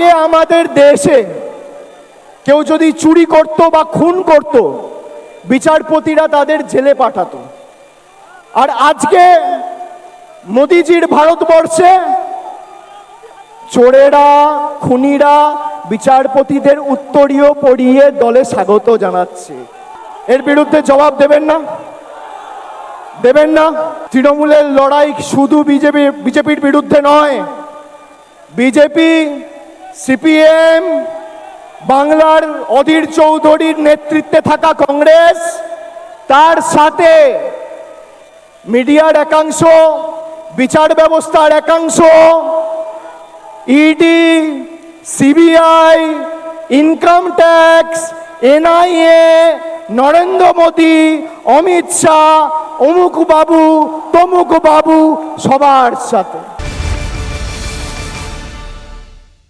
আগে আমাদের দেশে কেউ যদি চুরি করত বা খুন করত, বিচারপতিরা তাদের জেলে পাঠাতো। আর আজকে মোদিজির ভারতবর্ষে চোরেরা, খুনিরা বিচারপতিদের উত্তরীয় পড়িয়ে দলে স্বাগত জানাচ্ছে। এর বিরুদ্ধে জবাব দেবেন না? দেবেন না? তৃণমূলের লড়াই শুধু বিজেপির বিরুদ্ধে নয়। বিজেপি, সিপিএম, বাংলার অধীর চৌধুরীর নেতৃত্বে থাকা কংগ্রেস, তার সাথে মিডিয়ার একাংশ, বিচার ব্যবস্থার একাংশ, ED, CBI, income tax, NIA, Narendra Modi, Amit Shah, অমুক বাবু, তমুক বাবু, সবার সাথে